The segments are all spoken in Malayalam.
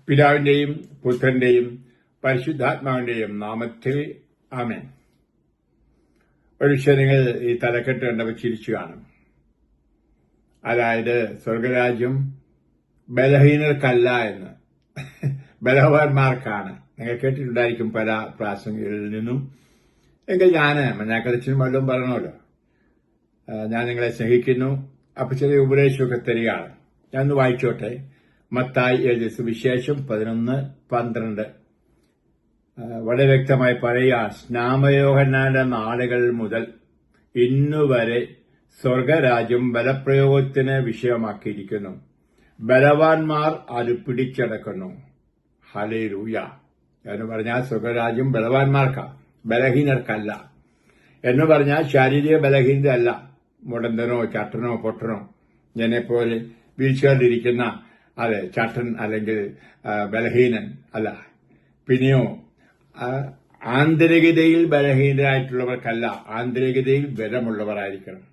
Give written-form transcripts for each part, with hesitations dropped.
പിതാവിന്റെയും പുത്രന്റെയും പരിശുദ്ധാത്മാവിന്റെയും നാമത്തിൽ ആമേൻ. ഒരു നിങ്ങൾ ഈ തലക്കെട്ട് കണ്ടപ്പോൾ ചിരിച്ചു കാണും. അതായത് സ്വർഗരാജ്യം ബലഹീനർക്കല്ല എന്ന്, ബലവാന്മാർക്കാണ്. നിങ്ങൾ കേട്ടിട്ടുണ്ടായിരിക്കും പല പ്രാസംഗികളിൽ നിന്നും. എങ്കിൽ ഞാൻ മഞ്ഞാക്കരച്ചിനും വല്ലതും പറയണമല്ലോ. ഞാൻ നിങ്ങളെ സ്നേഹിക്കുന്നു. അപ്പൊ ചെറിയ ഉപദേശമൊക്കെ തരികയാണ്. ഞാനൊന്ന് വായിച്ചോട്ടെ. മത്തായി എഴുതിയ സുവിശേഷം 11:12 വളരെ വ്യക്തമായി പറയുക, സ്നാമയോഹന്നാന്റെ നാളുകൾ മുതൽ ഇന്നുവരെ സ്വർഗരാജ്യം ബലപ്രയോഗത്തിന് വിഷയമാക്കിയിരിക്കുന്നു. ബലവാന്മാർ അത് പിടിച്ചടക്കുന്നു. ഹല്ലേലൂയ എന്ന് പറഞ്ഞാൽ സ്വർഗരാജ്യം ബലവാന്മാർക്കാ, ബലഹീനർക്കല്ല. എന്ന് പറഞ്ഞാൽ ശാരീരിക ബലഹീനത അല്ല. മുടന്തനോ ചട്ടനോ പൊട്ടനോ എന്നെപ്പോലെ വീഴ്ചകളിരിക്കുന്ന അതെ ചട്ടൻ അല്ലെങ്കിൽ ബലഹീനൻ അല്ല. പിന്നെയോ ആന്തരികതയിൽ ബലഹീനരായിട്ടുള്ളവർക്കല്ല, ആന്തരികതയിൽ ബലമുള്ളവരായിരിക്കണം.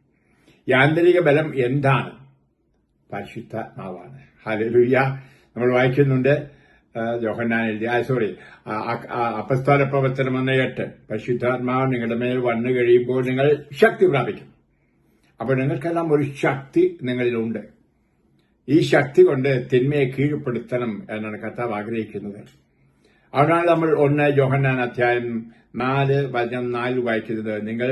ഈ ആന്തരിക ബലം എന്താണ്? പരിശുദ്ധാത്മാവാണ്. ഹല്ലേലൂയ. നമ്മൾ വായിക്കുന്നുണ്ട് യോഹന്നാൻ എഴുതി അപ്പസ്തോല പ്രവർത്തനം 1:8 പരിശുദ്ധാത്മാവ് നിങ്ങളുടെ മേൽ വന്നു കഴിയുമ്പോൾ നിങ്ങൾ ശക്തി പ്രാപിക്കും. അപ്പോൾ നിങ്ങൾക്കെല്ലാം ഒരു ശക്തി നിങ്ങളിലുണ്ട്. ഈ ശക്തി കൊണ്ട് തിന്മയെ കീഴ്പ്പെടുത്തണം എന്നാണ് കർത്താവ് ആഗ്രഹിക്കുന്നത്. അതുകൊണ്ടാണ് നമ്മൾ 1 യോഹന്നാൻ 4:4 വായിക്കുന്നത്, നിങ്ങൾ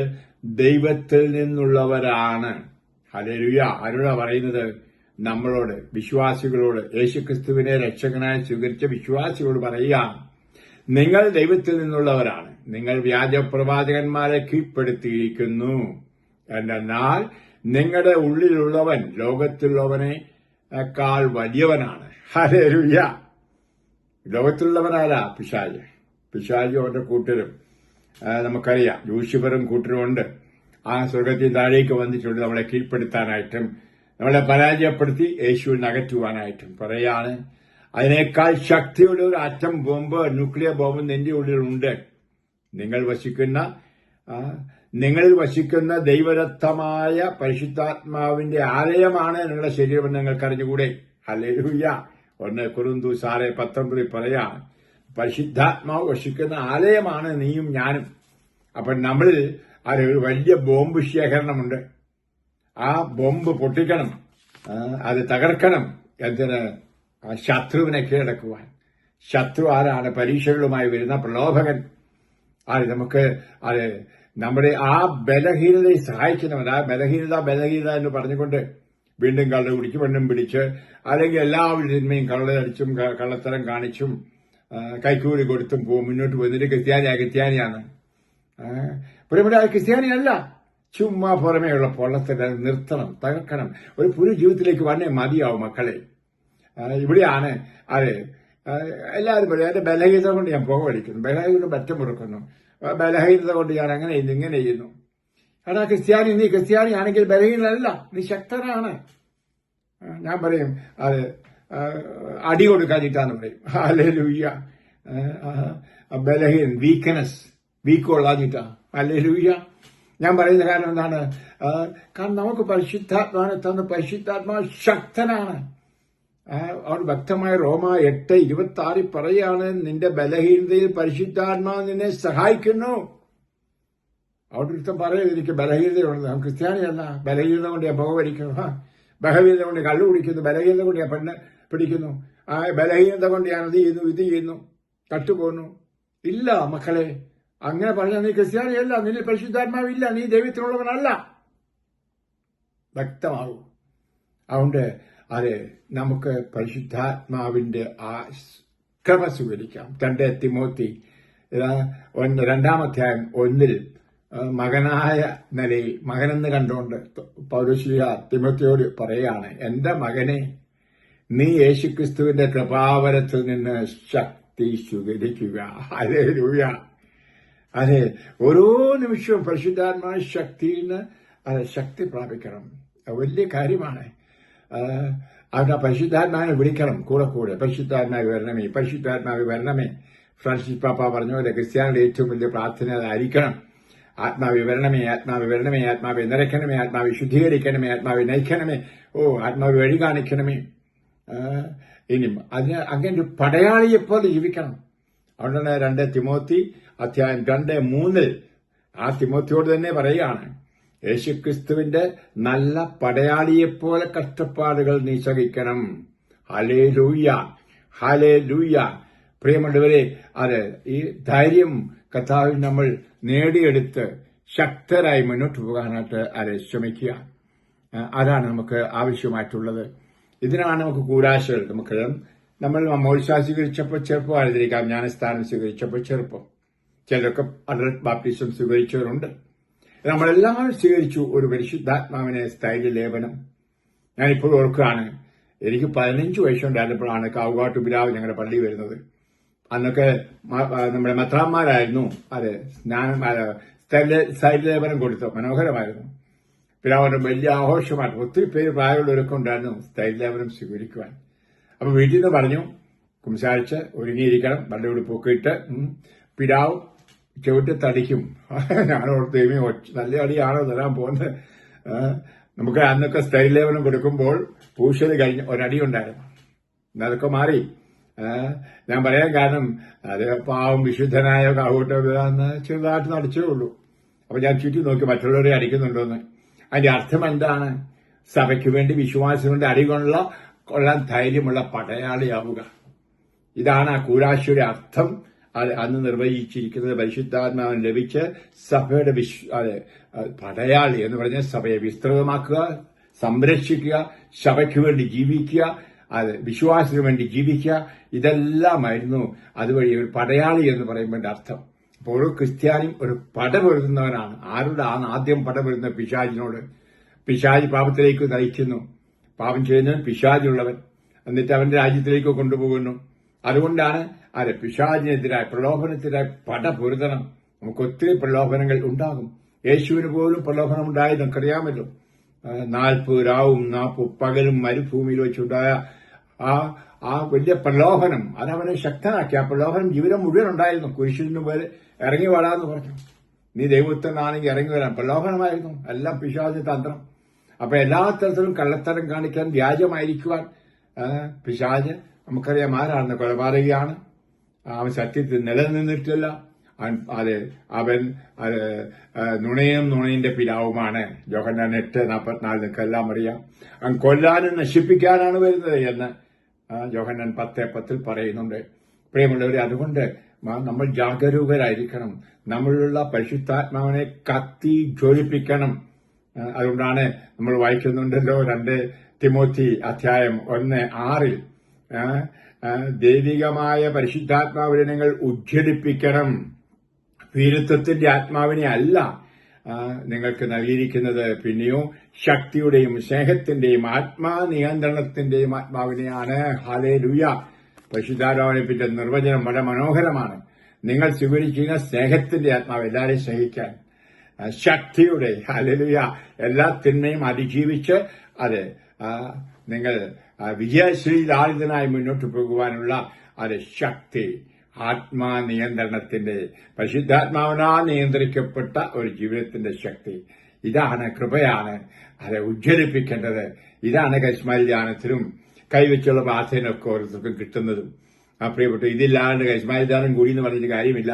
ദൈവത്തിൽ നിന്നുള്ളവരാണ്. ഹല്ലേലൂയ. ആരോടാ പറയുന്നത്? നമ്മളോട്, വിശ്വാസികളോട്, യേശുക്രിസ്തുവിനെ രക്ഷകനായി സ്വീകരിച്ച വിശ്വാസികളോട് പറയുക, നിങ്ങൾ ദൈവത്തിൽ നിന്നുള്ളവരാണ്. നിങ്ങൾ വ്യാജപ്രവാചകന്മാരെ കീഴ്പ്പെടുത്തിയിരിക്കുന്നു. എന്നാൽ നിങ്ങളുടെ ഉള്ളിലുള്ളവൻ ലോകത്തിലുള്ളവനേക്കാൾ വലിയവനാണ്. ഹല്ലേലൂയ. ലോകത്തിലുള്ളവനാരാ? പിശാച് അവന്റെ കൂട്ടരും. നമുക്കറിയാം ലൂസിഫറും കൂട്ടരുമുണ്ട്. ആ സ്വർഗത്തിൽ താഴേക്ക് വന്നിട്ടുണ്ട് നമ്മളെ കീഴ്പ്പെടുത്താനായിട്ടും നമ്മളെ പരാജയപ്പെടുത്തി യേശുവിൽ അകറ്റുവാനായിട്ടും പറയാണ്. അതിനേക്കാൾ ശക്തിയുള്ള ഒരു ആറ്റം ബോംബ്, ന്യൂക്ലിയർ ബോംബ് നിന്റെ ഉള്ളിലുണ്ട്. നിങ്ങളിൽ വസിക്കുന്ന ദൈവരക്തമായ പരിശുദ്ധാത്മാവിന്റെ ആലയമാണ് നിങ്ങളുടെ ശരീരമെന്ന് നിങ്ങൾക്ക് അറിഞ്ഞുകൂടെ? ഹല്ലേലൂയ. 1 കൊരിന്ത്യർ 6:19 പറയാണ്, പരിശുദ്ധാത്മാവ് വസിക്കുന്ന ആലയമാണ് നീയും ഞാനും. അപ്പൊ നമ്മളിൽ ഒരു വലിയ ബോംബ് ശേഖരണമുണ്ട്. ആ ബോംബ് പൊട്ടിക്കണം, അത് തകർക്കണം. എന്തിന്? ശത്രുവിനെ കീഴടക്കുവാൻ. ശത്രു ആരാണ്? പരീക്ഷകളുമായി വരുന്ന പ്രലോഭകൻ. നമുക്ക് നമ്മുടെ ആ ബലഹീനതയെ സഹായിക്കുന്നവൻ. ആ ബലഹീനത എന്ന് പറഞ്ഞുകൊണ്ട് വീണ്ടും കള്ള കുടിച്ച് പെണ്ണും പിടിച്ച് അല്ലെങ്കിൽ എല്ലാവരും തിന്മയും കള്ളടിച്ചും കള്ളത്തരം കാണിച്ചും കൈക്കൂലി കൊടുത്തും മുന്നോട്ട് പോകുന്നതിന് ക്രിസ്ത്യാനിയാണ്. ക്രിസ്ത്യാനിയല്ല, ചുമ്മാ പുറമേയുള്ള പൊള്ളത്തിനെ നിർത്തണം, തകർക്കണം. ഒരു പുതിയ ജീവിതത്തിലേക്ക് വന്നേ മതിയാവും മക്കളെ. ഇവിടെയാണ് എല്ലാവരും പറയും, എന്റെ ബലഹീനത കൊണ്ട് ഞാൻ പുക വലിക്കുന്നു, ബലഹീനത കൊണ്ട് ബറ്റം മുറുക്കുന്നു, ബലഹീനത കൊണ്ട് ഞാൻ അങ്ങനെ ചെയ്യുന്നു, ഇങ്ങനെ ചെയ്യുന്നു. എടാ ക്രിസ്ത്യാനി, നീ ക്രിസ്ത്യാനി ആണെങ്കിൽ ബലഹീനല്ല, നീ ശക്തനാണ്. ഞാൻ പറയും അടി കൊടുക്കാതിട്ടാന്ന് പറയും. ഹല്ലേലൂയ. ബലഹീൻ, വീക്ക് കൊള്ളാഞ്ഞിട്ടാ. ഹല്ലേലൂയ. ഞാൻ പറയുന്ന കാരണം എന്താണ്? കാരണം നമുക്ക് പരിശുദ്ധാത്മാവിനെ തന്ന പരിശുദ്ധാത്മാവ് ശക്തനാണ്. അവർ വ്യക്തമായ റോമ 8:26 പറയാണ്, നിന്റെ ബലഹീനതയിൽ പരിശുദ്ധാത്മാവ് നിന്നെ സഹായിക്കുന്നു. അവിടെ ഒരുത്തം പറയും, എനിക്ക് ബലഹീനതയുണ്ട്, ക്രിസ്ത്യാനിയല്ല, ബലഹീനത കൊണ്ട് ഞാൻ പുക വലിക്കുന്നു, ബലഹീനത കൊണ്ട് കള്ളു കുടിക്കുന്നു, ബലഹീനത കൊണ്ട് ഞാൻ പെണ്ണ് പിടിക്കുന്നു, ബലഹീനത കൊണ്ട് ഞാൻ ഇത് ചെയ്യുന്നു, കട്ടുപോകുന്നു. ഇല്ല മക്കളെ, അങ്ങനെ പറഞ്ഞാൽ നീ ക്രിസ്ത്യാനിയല്ല, നിന്നിൽ പരിശുദ്ധാത്മാവില്ല, നീ ദൈവത്തിനുള്ളവനല്ല. വ്യക്തമാകും. അതുകൊണ്ട് നമുക്ക് പരിശുദ്ധാത്മാവിന്റെ ആ ക്രമ സ്വീകരിക്കാം. 2 തിമോത്തി 2:1 മകനായ നിലയിൽ, മകനെന്ന് കണ്ടുകൊണ്ട് പൗലോസ്ലീഹ തിമോത്തിയോട് പറയാണ്, എന്റെ മകനെ, നീ യേശുക്രിസ്തുവിന്റെ കൃപാവരത്തിൽ നിന്ന് ശക്തി സ്വീകരിക്കുക. ഹല്ലേലൂയ. ഓരോ നിമിഷവും പരിശുദ്ധാത്മാ ശക്തിയിൽ നിന്ന് ശക്തി പ്രാപിക്കണം. വലിയ കാര്യമാണ്. അവിടെ പരിശുദ്ധാത്മാവിനെ വിളിക്കണം കൂടെ. പരിശുദ്ധാത്മാവ് വരണമേ. ഫ്രാൻസിസ് പാപ്പ പറഞ്ഞ പോലെ ക്രിസ്ത്യാനിയുടെ ഏറ്റവും വലിയ പ്രാർത്ഥന അതായിരിക്കണം. ആത്മാവെ വരണമേ, ആത്മാവെ നിറയ്ക്കണമേ, ആത്മാവെ ശുദ്ധീകരിക്കണമേ, ആത്മാവെ നയിക്കണമേ, ആത്മാവെ വഴി കാണിക്കണമേ ഇനിയും അങ്ങനെ ഒരു പടയാളിയെപ്പോലെ ജീവിക്കണം. അതുകൊണ്ടാണ് 2 തിമോത്തി അധ്യായം 2:3 ആ തിമോത്തിയോട് തന്നെ പറയുകയാണ്, യേശുക്രിസ്തുവിന്റെ നല്ല പടയാളിയെപ്പോലെ കഷ്ടപ്പാടുകൾ നീ സഹിക്കണം. Hallelujah, hallelujah. പ്രിയമുള്ളവരെ, ഈ ധൈര്യം കർത്താവിൽ നമ്മൾ നേടിയെടുത്ത് ശക്തരായി മുന്നോട്ട് പോകാനായിട്ട് ശ്രമിക്കുക. അതാണ് നമുക്ക് ആവശ്യമായിട്ടുള്ളത്. ഇതിനാണ് നമുക്ക് കൂരാശകൾ. നമ്മൾ മോൾശ സ്വീകരിച്ചപ്പോൾ ചെറുപ്പമായിരിക്കാം, ജ്ഞാനസ്ഥാനം സ്വീകരിച്ചപ്പോൾ ചെറുപ്പം. ചിലരൊക്കെ അഡൽട്ട് ബാപ്റ്റിസം സ്വീകരിച്ചവരുണ്ട്. നമ്മളെല്ലാവരും സ്വീകരിച്ചു ഒരു പരിശുദ്ധാത്മാവിനെ സ്ഥൈര്യ ലേപനം. ഞാനിപ്പോൾ ഓർക്കുകയാണ്, എനിക്ക് 15 വയസ്സുണ്ടായിരുന്നപ്പോഴാണ് കാവുകാട്ടു പിതാവ് ഞങ്ങളുടെ പള്ളി വരുന്നത്. അന്നൊക്കെ നമ്മുടെ മെത്രാന്മാരായിരുന്നു സ്ഥൈര്യ ലേപനം കൊടുത്തു. മനോഹരമായിരുന്നു. പിതാവിന്റെ വലിയ ആഘോഷമായിരുന്നു. ഒത്തിരി പേര് പ്രായമുള്ളവരൊക്കെ ഉണ്ടായിരുന്നു സ്ഥൈര്യലേപനം സ്വീകരിക്കുവാൻ. അപ്പൊ വീട്ടിൽ നിന്ന് പറഞ്ഞു, കുംസാരിച്ച് ഒരുങ്ങിയിരിക്കണം, പള്ളിയുടുപ്പൊക്കെ ഇട്ട്. പിതാവ് ചവിട്ടി തടിക്കും. ഞാനോർത്ത് ദൈവമേ, നല്ല അടിയാണോ തരാൻ പോകുന്നത്. നമുക്ക് അന്നൊക്കെ സ്ഥൈര്യലേപനം കൊടുക്കുമ്പോൾ പൂശല് കഴിഞ്ഞ് ഒരടി ഉണ്ടായിരുന്നു. അതൊക്കെ മാറി. ഞാൻ പറയാൻ കാരണം, അത് പാവം വിശുദ്ധനായ കാവൂട്ട ചെറുതായിട്ട് നടിച്ചേ ഉള്ളൂ. അപ്പൊ ഞാൻ ചുറ്റി നോക്കി മറ്റുള്ളവരെ അടിക്കുന്നുണ്ടോന്ന്. അതിന്റെ അർത്ഥം എന്താണ്? സഭയ്ക്ക് വേണ്ടി, വിശ്വാസത്തിന് വേണ്ടി കൊള്ളാൻ ധൈര്യമുള്ള പടയാളിയാവുക. ഇതാണ് ആ കൂരാശിയുടെ അർത്ഥം. അന്ന് നിർവഹിച്ചിരിക്കുന്നത്. പരിശുദ്ധാത്മാവിന് ലഭിച്ച് സഭയുടെ പടയാളി എന്ന് പറഞ്ഞാൽ സഭയെ വിസ്തൃതമാക്കുക, സംരക്ഷിക്കുക, സഭയ്ക്ക് വേണ്ടി ജീവിക്കുക, വിശ്വാസത്തിന് വേണ്ടി ജീവിക്കുക. ഇതെല്ലാമായിരുന്നു അതുവഴി ഒരു പടയാളി എന്ന് പറയുമ്പോൾ അർത്ഥം. അപ്പോൾ ഓരോ ക്രിസ്ത്യാനിയും ഒരു പടപൊരുതുന്നവനാണ്. ആരോടാണ് ആദ്യം പടപൊരുന്ന? പിശാചിനോട്. പിശാചി പാപത്തിലേക്ക് നയിക്കുന്നു. പാപം ചെയ്യുന്നവൻ പിശാചുള്ളവൻ. എന്നിട്ട് അവന്റെ രാജ്യത്തിലേക്ക് കൊണ്ടുപോകുന്നു. അതുകൊണ്ടാണ് പിശാചിനെതിരായി, പ്രലോഭനത്തിനായി പടപൊരുതണം. നമുക്ക് ഒത്തിരി പ്രലോഭനങ്ങൾ ഉണ്ടാകും. യേശുവിന് പോലും പ്രലോഭനം ഉണ്ടായി നമുക്കറിയാമല്ലോ. 40 രാവും 40 പകലും മരുഭൂമിയിൽ വെച്ചുണ്ടായ ആ വലിയ പ്രലോഭനം അതവനെ ശക്തനാക്കി. ആ പ്രലോഭനം ജീവിതം മുഴുവൻ ഉണ്ടായിരുന്നു. കുരിശിന് പേര് ഇറങ്ങി വരാന്ന് പറഞ്ഞു. നീ ദൈവത്തിനാണെങ്കിൽ ഇറങ്ങി വരാൻ പ്രലോഭനമായിരുന്നു. എല്ലാം പിശാചിന്റെ തന്ത്രം. അപ്പൊ എല്ലാ തരത്തിലും കള്ളത്തരം കാണിക്കാൻ, വ്യാജമായിരിക്കുവാൻ പിശാച് നമുക്കറിയാം ആരാണ്. കൊലപാതകയാണ്. അവൻ സത്യത്തിൽ നിലനിന്നിട്ടില്ല. അവൻ നുണയുടെ പിതാവുമാണ്. യോഹന്നാൻ 8:44 നിങ്ങൾക്കെല്ലാം അറിയാം. അവൻ കൊല്ലാനും നശിപ്പിക്കാനാണ് വരുന്നത് എന്ന് യോഹന്നാൻ 10:10 പറയുന്നുണ്ട്. പ്രിയമുള്ളവരെ, അതുകൊണ്ട് നമ്മൾ ജാഗരൂകരായിരിക്കണം. നമ്മളിലുള്ള പരിശുദ്ധാത്മാവിനെ കത്തി ജ്വലിപ്പിക്കണം. അതുകൊണ്ടാണ് നമ്മൾ വായിക്കുന്നുണ്ടല്ലോ 2 തിമോത്തി അധ്യായം 1:6 ദൈവികമായ പരിശുദ്ധാത്മാവിനെ നിങ്ങൾ ഉജ്ജ്വലിപ്പിക്കണം. വീരത്വത്തിന്റെ ആത്മാവിനെ അല്ല നിങ്ങൾക്ക് നൽകിയിരിക്കുന്നത്, പിന്നെയോ ശക്തിയുടെയും സ്നേഹത്തിന്റെയും ആത്മാനിയന്ത്രണത്തിന്റെയും ആത്മാവിനെയാണ്. ഹല്ലേലൂയ. പരിശുദ്ധാത്മാവിനെ പറ്റിയ നിർവചനം വളരെ മനോഹരമാണ്. നിങ്ങൾ സ്വീകരിക്കുന്ന സ്നേഹത്തിന്റെ ആത്മാവ്, എല്ലാവരെയും സ്നേഹിക്കാൻ, ശക്തിയുടെ, ഹല്ലേലൂയ, എല്ലാ തിന്മയും അതിജീവിച്ച് നിങ്ങൾ വിജയശ്രീലാളിതനായി മുന്നോട്ട് പോകുവാനുള്ള ശക്തി, ആത്മാനിയന്ത്രണത്തിന്റെ, പരിശുദ്ധാത്മാവിനാൽ നിയന്ത്രിക്കപ്പെട്ട ഒരു ജീവിതത്തിന്റെ ശക്തി. ഇതാണ്, കൃപയാണ് ഉജ്ജ്വലിപ്പിക്കേണ്ടത്. ഇതാണ് കൈസ്മാരി ധ്യാനത്തിലും കൈവച്ചുള്ള പ്രാർത്ഥനയൊക്കെ ഓരോരുത്തർക്കും കിട്ടുന്നതും. പ്രിയപ്പെട്ടു, ഇതില്ലാണ്ട് കൈസ്മാരി ധ്യാനം കൂടി എന്ന് പറഞ്ഞിട്ട് കാര്യമില്ല.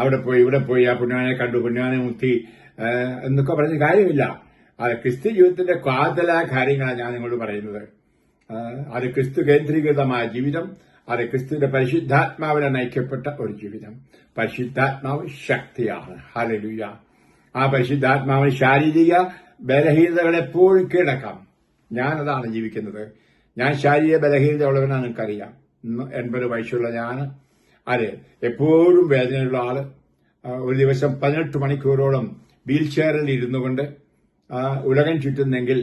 അവിടെ പോയി ഇവിടെ പോയി ആ പുണ്യാനെ കണ്ടു, പുണ്യാനെ മുത്തി എന്നൊക്കെ പറഞ്ഞ കാര്യമില്ല. ക്രിസ്തു ജീവിതത്തിന്റെ കാതലായ കാര്യങ്ങളാണ് ഞാൻ നിങ്ങളോട് പറയുന്നത്. ക്രിസ്തു കേന്ദ്രീകൃതമായ ജീവിതം, ക്രിസ്തുവിന്റെ പരിശുദ്ധാത്മാവിനെ നയിക്കപ്പെട്ട ഒരു ജീവിതം. പരിശുദ്ധാത്മാവ് ശക്തിയാണ്. ഹല്ലേലൂയ. ആ പരിശുദ്ധാത്മാവിന് ശാരീരിക ബലഹീനതകൾ എപ്പോഴും കീഴടക്കാം. ഞാനതാണ് ജീവിക്കുന്നത്. ഞാൻ ശാരീരിക ബലഹീനത ഉള്ളവനാണ്, നിങ്ങൾക്കറിയാം. 80 വയസ്സുള്ള ഞാൻ എപ്പോഴും വേദനയുള്ള ആള്. ഒരു ദിവസം 18 മണിക്കൂറോളം വീൽ ചെയറിൽ ഇരുന്നു കൊണ്ട് ഉലകം ചുറ്റുന്നെങ്കിൽ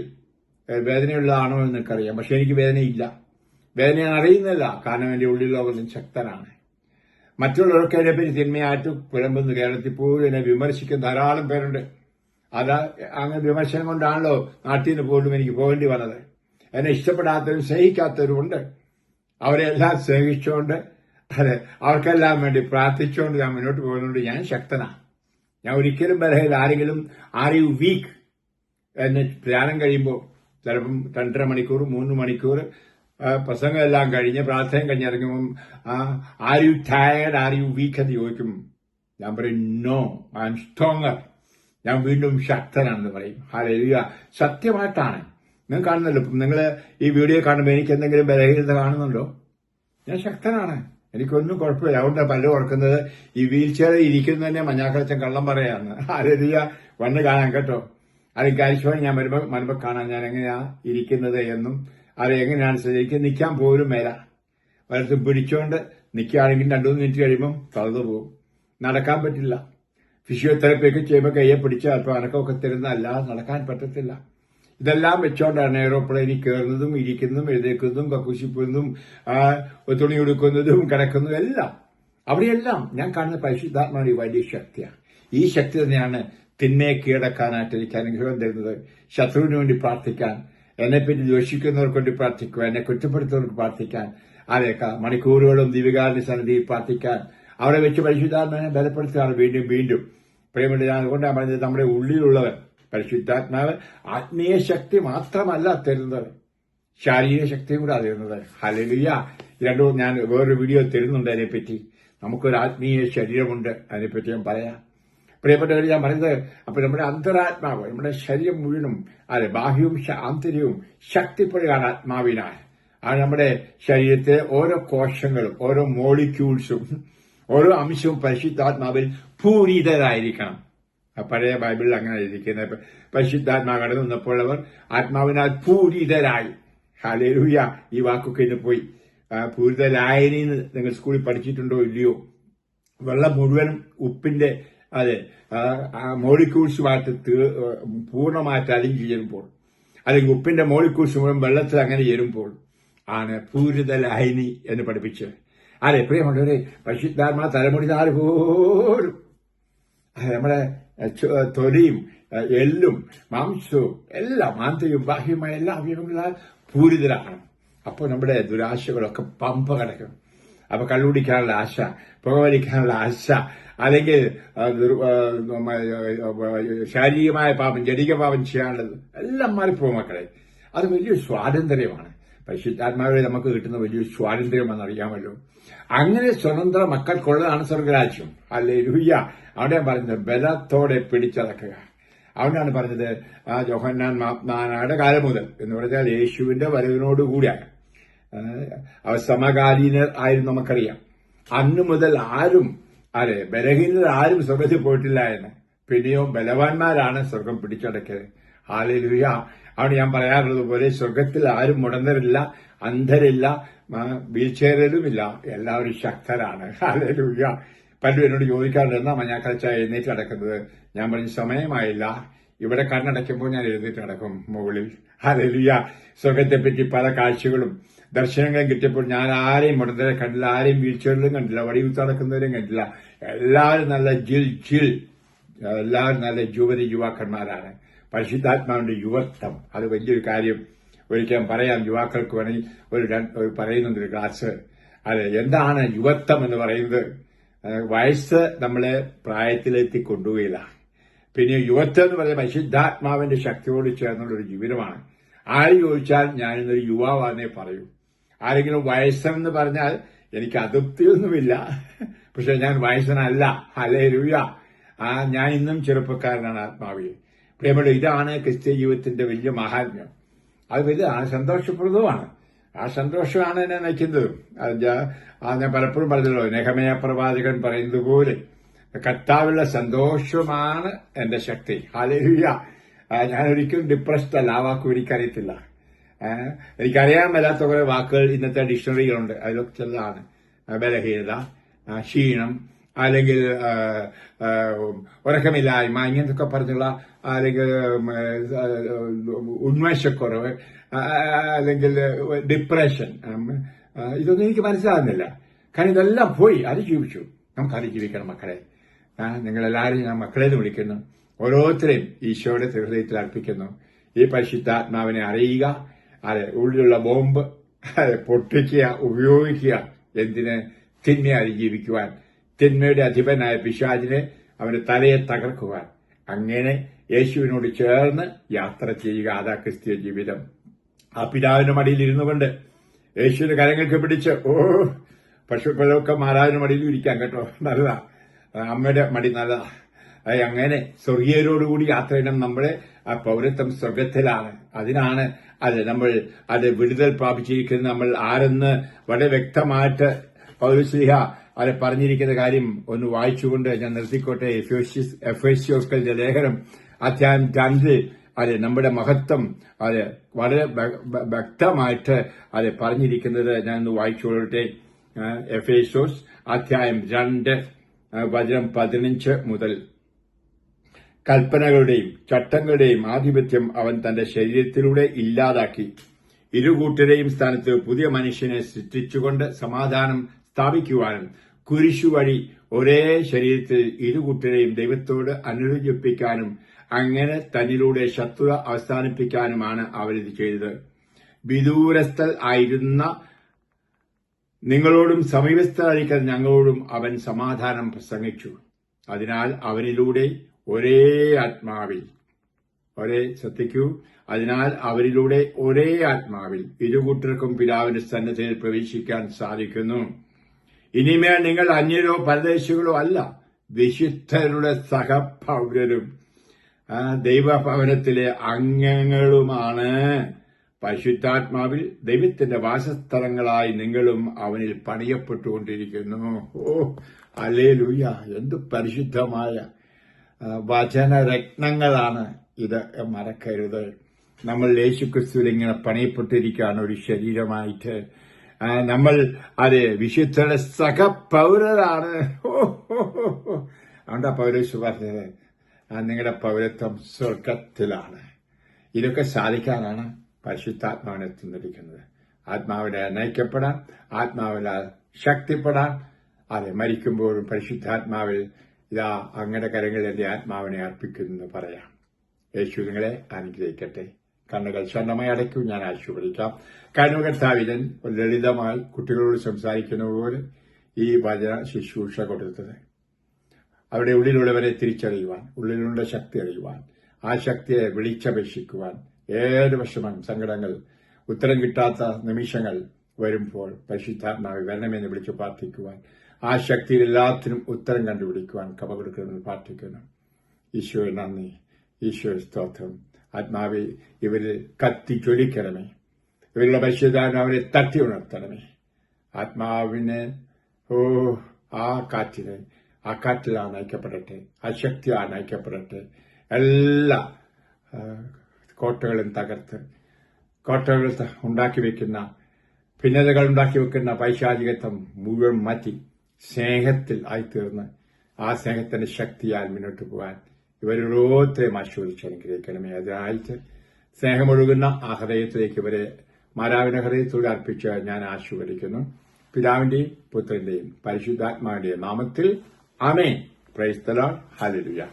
വേദനയുള്ളതാണോ എന്ന് നിങ്ങൾക്കറിയാം. പക്ഷെ എനിക്ക് വേദനയില്ല. വേദന ഞാൻ അറിയുന്നില്ല, കാരണം എന്റെ ഉള്ളിലോകം ശക്തനാണ്. മറ്റുള്ളവർക്ക് അതിനെപ്പറ്റി തിന്മയായിട്ട് പുലമ്പുന്ന കേരളത്തിൽ പോലും എന്നെ വിമർശിക്കുന്ന ധാരാളം പേരുണ്ട്. അങ്ങനെ വിമർശനം കൊണ്ടാണല്ലോ നാട്ടിൽ നിന്ന് പോലും എനിക്ക് പോകേണ്ടി വന്നത്. എന്നെ ഇഷ്ടപ്പെടാത്തവരും സ്നേഹിക്കാത്തവരും ഉണ്ട്. അവരെല്ലാം സ്നേഹിച്ചുകൊണ്ട് അവർക്കെല്ലാം വേണ്ടി പ്രാർത്ഥിച്ചുകൊണ്ട് ഞാൻ മുന്നോട്ട് പോകുന്നുണ്ട്. ഞാൻ ശക്തനാണ്. ഞാൻ ഒരിക്കലും ബലഹീന. ആരെങ്കിലും ആർ യു വീക്ക് എന്ന് ധ്യാനം കഴിയുമ്പോൾ ചിലപ്പം 2.5 മണിക്കൂർ 3 മണിക്കൂർ പ്രസംഗമെല്ലാം കഴിഞ്ഞ് പ്രാർത്ഥന കഴിഞ്ഞിറങ്ങുമ്പം are you tired, are you weak എന്ന് ചോദിക്കും. ഞാൻ പറയും നോ, ഐ എം സ്ട്രോങ്ങർ, ഞാൻ വീണ്ടും ശക്തനാണെന്ന് പറയും. ഹല്ലേലൂയ. സത്യമായിട്ടാണ്. നിങ്ങൾ കാണുന്നല്ലോ, നിങ്ങൾ ഈ വീഡിയോ കാണുമ്പോൾ എനിക്ക് എന്തെങ്കിലും ബലഹീനത കാണുന്നുണ്ടോ? ഞാൻ ശക്തനാണ്, എനിക്കൊന്നും കുഴപ്പമില്ല. അതുകൊണ്ടാണ് പലരും ഓർക്കുന്നത് ഈ വീൽ ചെയറിൽ ഇരിക്കുന്നത് തന്നെ മഞ്ഞാക്കളച്ചൻ കള്ളം പറയാന്ന്. ഹല്ലേലൂയ. വന്ന് കാണാൻ കേട്ടോ. അത് കാഴ്ച ഞാൻ വരുമ്പോ കാണാൻ ഞാൻ എങ്ങനെയാ ഇരിക്കുന്നത് എന്നും അത് എങ്ങനെയാണ് ശരിക്കും നിൽക്കാൻ പോലും മേല. വലത്തും പിടിച്ചോണ്ട് നിൽക്കുകയാണെങ്കിൽ 2-3 മിനിറ്റ് കഴിയുമ്പം തളർന്നു പോകും, നടക്കാൻ പറ്റില്ല. ഫിസിയോതെറാപ്പിയൊക്കെ ചെയ്യുമ്പോൾ കയ്യെ പിടിച്ച് അല്പം അനക്കമൊക്കെ തരുന്ന അല്ലാതെ നടക്കാൻ പറ്റത്തില്ല. ഇതെല്ലാം വെച്ചോണ്ടാണ് എയ്റോപ്ലെയിനിൽ കയറുന്നതും ഇരിക്കുന്നതും എഴുതേക്കുന്നതും കക്കൂശിപ്പോകുന്നതും തുണി ഉടുക്കുന്നതും കിടക്കുന്നതും എല്ലാം. അവിടെയെല്ലാം ഞാൻ കാണുന്ന പരിശുദ്ധാത്മാവിന്റെ വലിയ ശക്തിയാണ്. ഈ ശക്തി തന്നെയാണ് തിന്മയെ കീഴടക്കാനായിട്ട് എനിക്ക് അനുഗ്രഹം തരുന്നത്. ശത്രുവിന് വേണ്ടി പ്രാർത്ഥിക്കാൻ, എന്നെപ്പറ്റി ദ്വേഷിക്കുന്നവർക്ക് വേണ്ടി പ്രാർത്ഥിക്കുവാൻ, എന്നെ കുറ്റപ്പെടുത്തുന്നവർക്ക് പ്രാർത്ഥിക്കാൻ, അതൊക്കെ മണിക്കൂറുകളും ദിവികാരന്റെ സന്നിധിയിൽ പ്രാർത്ഥിക്കാൻ, അവിടെ വെച്ച് പരിശുദ്ധാത്മാവിനെ ബലപ്പെടുത്തുകയാണ് വീണ്ടും വീണ്ടും. പ്രിയമുള്ള, ഞാൻ അതുകൊണ്ടാണ് പറഞ്ഞത്, നമ്മുടെ ഉള്ളിലുള്ളവൻ പരിശുദ്ധാത്മാവ് ആത്മീയ ശക്തി മാത്രമല്ല തരുന്നത്, ശാരീരിക ശക്തിയും കൂടെ തരുന്നത്. ഹല്ലേലൂയ. രണ്ടും ഞാൻ വേറൊരു വീഡിയോ തരുന്നുണ്ട് അതിനെപ്പറ്റി. നമുക്കൊരു ആത്മീയ ശരീരമുണ്ട്, അതിനെപ്പറ്റി ഞാൻ പറയാം. പ്രിയപ്പെട്ടവർ, ഞാൻ പറയുന്നത്, അപ്പൊ നമ്മുടെ അന്തരാത്മാവ്, നമ്മുടെ ശരീരം മുഴുവനും ബാഹ്യവും ആന്തരികവും ശക്തിപ്പെടുകയാണ് ആത്മാവിനാൽ. അത് നമ്മുടെ ശരീരത്തിലെ ഓരോ കോശങ്ങളും ഓരോ മോളിക്യൂൾസും ഓരോ അംശവും പരിശുദ്ധാത്മാവിൽ പൂരിതരായിരിക്കണം. പഴയ ബൈബിളിൽ അങ്ങനെ ഇരിക്കുന്നത്. പരിശുദ്ധാത്മാവ് കടന്നു നിന്നപ്പോൾ അവർ ആത്മാവിനാൽ പൂരിതരായി. ഹല്ലേലൂയ. ഈ വാക്കൊക്കെ ഇന്ന് പോയി. പൂരിതരായനെന്ന് നിങ്ങൾ സ്കൂളിൽ പഠിച്ചിട്ടുണ്ടോ ഇല്ലയോ? വെള്ളം മുഴുവനും ഉപ്പിന്റെ മോളിക്യൂൾസുമായിട്ട് പൂർണ്ണമായിട്ട് അലിഞ്ഞു ചേരുമ്പോൾ, അല്ലെങ്കിൽ ഉപ്പിന്റെ മോളിക്യൂൾസ് മുഴുവൻ വെള്ളത്തിൽ അങ്ങനെ ചേരുമ്പോൾ ആണ് പൂരിതലായനി എന്ന് പഠിപ്പിച്ചത്. പ്രിയമുള്ളവരെ, പരിശുദ്ധാത്മാ തലമുടി നാല് പോലും നമ്മുടെ തൊലിയും എല്ലും മാംസവും എല്ലാം ആന്തരികവും ബാഹ്യമായ എല്ലാ അവയവങ്ങളാൽ പൂരിതരാകണം. അപ്പോൾ നമ്മുടെ ദുരാശകളൊക്കെ പമ്പ കിടക്കും. അപ്പൊ കള്ളുടിക്കാനുള്ള ആശ, പുകവലിക്കാനുള്ള ആശ, അല്ലെങ്കിൽ ശാരീരികമായ പാപം, ജടിക പാപം ചെയ്യാനുള്ളത് എല്ലാം മാറിപ്പോകും മക്കളെ. അത് വലിയൊരു സ്വാതന്ത്ര്യമാണ്. പരിശുദ്ധാത്മാവിനെ നമുക്ക് കിട്ടുന്ന വലിയൊരു സ്വാതന്ത്ര്യമെന്ന് അറിയാമല്ലോ. അങ്ങനെ സ്വതന്ത്ര മക്കൾക്കുള്ളതാണ് സ്വർഗരാജ്യം. ഹല്ലേലൂയ. അവിടെ പറഞ്ഞത് ബലത്തോടെ പിടിച്ചടക്കുക. അവിടെയാണ് പറഞ്ഞത് യോഹന്നാൻ 4 കാലം മുതൽ എന്ന് പറഞ്ഞാൽ യേശുവിന്റെ വരവിനോടുകൂടിയാണ്. അവർ സമകാലീനർ ആയിരുന്നു നമുക്കറിയാം. അന്നു മുതൽ ആരും ബലഹീനർ ആരും സ്വർഗത്തിൽ പോയിട്ടില്ല എന്ന്. പിന്നെയോ ബലവാന്മാരാണ് സ്വർഗം പിടിച്ചടക്കിയത്. ഹല്ലേലൂയ. അവിടെ ഞാൻ പറയാറുള്ളത് പോലെ സ്വർഗത്തിൽ ആരും മുടന്തരില്ല, അന്ധരില്ല, വീൽചെയറിലുമില്ല, എല്ലാവരും ശക്തരാണ്. ഹല്ലേലൂയ. പലരും എന്നോട് ചോദിക്കാറുണ്ട്, എന്നാ മഞ്ഞാക്കച്ച എഴുന്നേറ്റ് നടക്കുന്നത്? ഞാൻ പറഞ്ഞ സമയമായില്ല, ഇവിടെ കണ്ണടയ്ക്കുമ്പോൾ ഞാൻ എഴുന്നേറ്റ് നടക്കും മുകളിൽ. ഹല്ലേലൂയ. സ്വർഗത്തെപ്പറ്റി പല കാഴ്ചകളും ദർശനങ്ങളും കിട്ടിയപ്പോൾ ഞാൻ ആരെയും മുടന്തരെ കണ്ടില്ല, ആരെയും വീൽചെയറിലും കണ്ടില്ല, വടികുത്ത് നടക്കുന്നവരെയും കണ്ടില്ല. എല്ലാവരും നല്ല എല്ലാവരും നല്ല യുവാക്കന്മാരാണ്. പരിശുദ്ധാത്മാവിന്റെ യുവത്വം അത് വലിയൊരു കാര്യം. ഒരിക്കലും പറയാം, യുവാക്കൾക്ക് വേണമെങ്കിൽ പറയുന്നുണ്ട് ഒരു ക്ലാസ്. എന്താണ് യുവത്വം എന്ന് പറയുന്നത്? വയസ്സ് നമ്മളെ പ്രായത്തിലെത്തി കൊണ്ടുപോയില്ല. പിന്നെ യുവത്വം എന്ന് പറയുന്നത് പരിശുദ്ധാത്മാവിന്റെ ശക്തിയോട് ചേർന്നുള്ള ഒരു ജീവിതമാണ്. ആര് ചോദിച്ചാൽ ഞാനിന്നൊരു യുവാവാന്നേ പറയൂ. ആരെങ്കിലും വയസ്സെന്ന് പറഞ്ഞാൽ എനിക്ക് അതൃപ്തിയൊന്നുമില്ല, പക്ഷെ ഞാൻ വയസ്സനല്ല. ഹല്ലേലൂയ. ഞാൻ ഇന്നും ചെറുപ്പക്കാരനാണ് ആത്മാവിൽ. പ്രിയമുള്ള, ഇതാണ് ക്രിസ്ത്യ ജീവിതത്തിന്റെ വലിയ മഹാത്മ്യം. അത് വലിയ സന്തോഷപ്രദവുമാണ്. ആ സന്തോഷമാണ് എന്നെ നയിക്കുന്നത്. ഞാൻ പലപ്പോഴും പറഞ്ഞല്ലോ, നെഹെമ്യാ പ്രവാചകൻ പറയുന്നത് പോലെ കർത്താവിലുള്ള സന്തോഷമാണ് എന്റെ ശക്തി. ഹല്ലേലൂയ. ഞാനൊരിക്കലും ഡിപ്രസ്ഡ് അല്ല. ആ വാക്കും എനിക്കറിയത്തില്ല. എനിക്കറിയാൻ മേലാത്ത കുറെ വാക്കുകൾ ഇന്നത്തെ ഡിക്ഷണറികളുണ്ട്. അതിലൊക്കെ ചിലതാണ് ബലഹീനത, ക്ഷീണം, അല്ലെങ്കിൽ ഉറക്കമില്ലായ്മ, ഇങ്ങനത്തൊക്കെ പറഞ്ഞുള്ള, അല്ലെങ്കിൽ ഉന്മേഷക്കുറവ്, അല്ലെങ്കിൽ ഡിപ്രഷൻ. ഇതൊന്നും എനിക്ക് മനസ്സിലാകുന്നില്ല. കാരണം ഇതെല്ലാം പോയി, അതിജീവിച്ചു. നമുക്ക് അതിജീവിക്കണം മക്കളെ. നിങ്ങളെല്ലാവരും ഞാൻ മക്കളെന്ന് വിളിക്കുന്നു. ഓരോരുത്തരെയും ഈശോയുടെ ഹൃദയത്തിൽ അർപ്പിക്കുന്നു. ഈ പരിശുദ്ധാത്മാവിനെ അറിയുക, ഉള്ളിലുള്ള ബോംബ് പൊട്ടിക്കുക, ഉപയോഗിക്കുക. എന്തിന്? തിന്മയെ അതിജീവിക്കുവാൻ, തിന്മയുടെ അധിപനായ പിശാചിനെ അവന്റെ തലയെ തകർക്കുവാൻ. അങ്ങനെ യേശുവിനോട് ചേർന്ന് യാത്ര ചെയ്യുക. അതാ ക്രിസ്തീയ ജീവിതം. ആ പിതാവിന്റെ മടിയിൽ ഇരുന്നു കൊണ്ട് യേശുവിന്റെ കരങ്ങൾക്ക് പിടിച്ച് പശുക്കളൊക്കെ മാറാതിന് മടിയിൽ ഇരിക്കാം കേട്ടോ, നല്ലതാ. അമ്മയുടെ മടി നല്ലതാ. അങ്ങനെ സ്വർഗീയരോടുകൂടി യാത്ര ചെയ്യണം. നമ്മുടെ ആ പൗരത്വം സ്വർഗത്തിലാണ്. അതിനാണ് നമ്മൾ വിടുതൽ പ്രാപിച്ചിരിക്കുന്നത്. നമ്മൾ ആരെന്ന് വളരെ വ്യക്തമായിട്ട് പൗലോസ്ലീഹ പറഞ്ഞിരിക്കുന്ന കാര്യം ഒന്ന് വായിച്ചുകൊണ്ട് ഞാൻ നിർത്തിക്കോട്ടെ. എഫേസ്യോസ്കളുടെ ലേഖനം അധ്യായം 2 നമ്മുടെ മഹത്വം വളരെ വ്യക്തമായിട്ട് പറഞ്ഞിരിക്കുന്നത് ഞാൻ ഒന്ന് വായിച്ചുകൊള്ളട്ടെ. എഫേസ്യോസ് അധ്യായം 2 വചനം 15 മുതൽ. കൽപ്പനകളുടെയും ചട്ടങ്ങളുടെയും ആധിപത്യം അവൻ തന്റെ ശരീരത്തിലൂടെ ഇല്ലാതാക്കി ഇരുകൂട്ടരെയും സ്ഥാനത്ത് പുതിയ മനുഷ്യനെ സൃഷ്ടിച്ചുകൊണ്ട് സമാധാനം സ്ഥാപിക്കുവാനും കുരിശുവഴി ഒരേ ശരീരത്തിൽ ഇരുകൂട്ടരെയും ദൈവത്തോട് അനുരഞ്ജിപ്പിക്കാനും അങ്ങനെ തന്നിലൂടെ ശത്രുത അവസാനിപ്പിക്കാനുമാണ് അവരിത് ചെയ്തത്. വിദൂരസ്ഥൽ ആയിരുന്ന നിങ്ങളോടും സമീപസ്ഥരായിരിക്കുന്ന ഞങ്ങളോടും അവൻ സമാധാനം പ്രസംഗിച്ചു. അതിനാൽ അവനിലൂടെ ഒരേ ആത്മാവിൽ അതിനാൽ അവരിലൂടെ ഒരേ ആത്മാവിൽ ഇരുകൂട്ടർക്കും പിതാവിന്റെ സന്നിധിയിൽ പ്രവേശിക്കാൻ സാധിക്കുന്നു. ഇനിമേൽ നിങ്ങൾ അന്യരോ പരദേശികളോ അല്ല, വിശുദ്ധരുടെ സഹപൗരരും ദൈവഭവനത്തിലെ അംഗങ്ങളുമാണ്. പരിശുദ്ധാത്മാവിൽ ദൈവത്തിന്റെ വാസസ്ഥലങ്ങളായി നിങ്ങളും അവനിൽ പണിയപ്പെട്ടുകൊണ്ടിരിക്കുന്നു. ഹല്ലേലൂയ! എന്ത് പരിശുദ്ധമായ വചനരത്നങ്ങളാണ് ഇത്, മറക്കരുത്. നമ്മൾ യേശുക്രിസ്തുവിൽ ഇങ്ങനെ പണിയപ്പെട്ടിരിക്കുകയാണ് ഒരു ശരീരമായിട്ട്. നമ്മൾ വിശുദ്ധരുടെ സഹപൗരരാണ്. അതുകൊണ്ടാ പൗലോസ് പറഞ്ഞത് നിങ്ങളുടെ പൗരത്വം സ്വർഗത്തിലാണ്. ഇതൊക്കെ സാധിക്കാനാണ് പരിശുദ്ധാത്മാവിനെ തിന്നിരിക്കുന്നത്. ആത്മാവിനെ നയിക്കപ്പെടാൻ, ആത്മാവിനാൽ ശക്തിപ്പെടാൻ, മരിക്കുമ്പോഴും പരിശുദ്ധാത്മാവിൽ ഇതാ അങ്ങയുടെ കരങ്ങളിൽ എന്റെ ആത്മാവിനെ അർപ്പിക്കുന്നു പറയാം. യേശു നിങ്ങളെ അനുഗ്രഹിക്കട്ടെ. കണ്ണുകൾ സ്വന്തമായി അടയ്ക്കൂ. ഞാൻ ആശീർവദിക്കാം. കർത്താവിതൻ ലളിതമായി കുട്ടികളോട് സംസാരിക്കുന്ന പോലെ ഈ വചന ശുശ്രൂഷ കൊടുത്തത് അവരുടെ ഉള്ളിലുള്ളവരെ തിരിച്ചറിയുവാൻ, ഉള്ളിലുള്ള ശക്തി അറിയുവാൻ, ആ ശക്തിയെ വിളിച്ചപേക്ഷിക്കുവാൻ, ഏത് വിഷമം, സങ്കടങ്ങൾ, ഉത്തരം കിട്ടാത്ത നിമിഷങ്ങൾ വരുമ്പോൾ പരിശുദ്ധാത്മാവ് വരണമെന്ന് വിളിച്ച് പ്രാർത്ഥിക്കുവാൻ, ആ ശക്തിയിൽ എല്ലാത്തിനും ഉത്തരം കണ്ടുപിടിക്കുവാൻ കൃപ കൊടുക്കണമെന്ന് പ്രാർത്ഥിക്കുന്നു. ഈശോയെ നന്ദി, ഈശോയെ സ്തോത്രം. ആത്മാവെ ഇവരിൽ കത്തി ജ്വലിക്കണമേ. ഇവരുടെ പരിശുദ്ധാത്മാവിനെ തട്ടി ഉണർത്തണമേ. ആത്മാവിനെ ആ കാറ്റിലാണ് നയിക്കപ്പെടട്ടെ, ആ ശക്തിയാണ് നയിക്കപ്പെടട്ടെ. എല്ലാ കോട്ടകളും തകർത്ത്, കോട്ടകൾ ഉണ്ടാക്കി വെക്കുന്ന, ഭിന്നതകൾ ഉണ്ടാക്കി വെക്കുന്ന പൈശാചികത്വം മുഴുവൻ മാറ്റി സ്നേഹത്തിൽ ആയിത്തീർന്ന് ആ സ്നേഹത്തിന്റെ ശക്തിയാൽ മുന്നോട്ട് പോകാൻ ഇവരോരോരുത്തരെയും ആശീർവദിച്ച് അനുഗ്രഹിക്കണമേ. അതിനായിട്ട് സ്നേഹമൊഴുകുന്ന ആ ഹൃദയത്തിലേക്ക് ഇവരെ മാതാവിന്റെ ഹൃദയത്തോട് അർപ്പിച്ച് ഞാൻ ആശീർവദിക്കുന്നു. പിതാവിന്റെയും പുത്രന്റെയും പരിശുദ്ധാത്മാവിന്റെയും നാമത്തിൽ ആമേൻ. Praise the Lord. ഹല്ലേലൂയ.